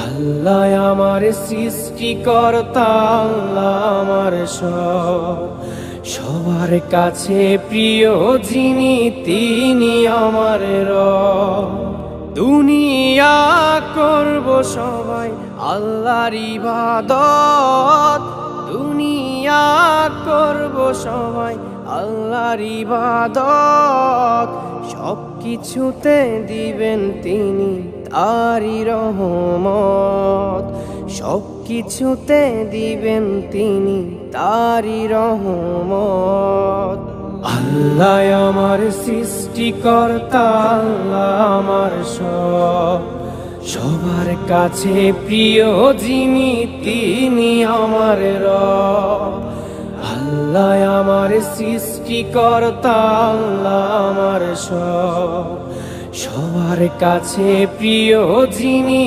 আল্লাহ আমার সৃষ্টিকর্তা, আল্লাহ আমার সবার কাছে প্রিয় যিনি, তিনি আমার রব। দুনিয়া করব সবাই আল্লাহর ইবাদত, দুনিয়া করব সবাই আল্লাহর ইবাদত। সব কিছুতে দিবেন তিনি তারই রহমত, সব কিছুতে দিবেন তিনি তারই রহমত। আল্লাহ আমার সৃষ্টিকর্তা, আল্লাহ আমার সবার কাছে প্রিয় যিনি, তিনি আমার রব। আল্লাহ আমার সৃষ্টিকর্তা, আল্লাহ আমার সবার কাছে প্রিয় যিনি।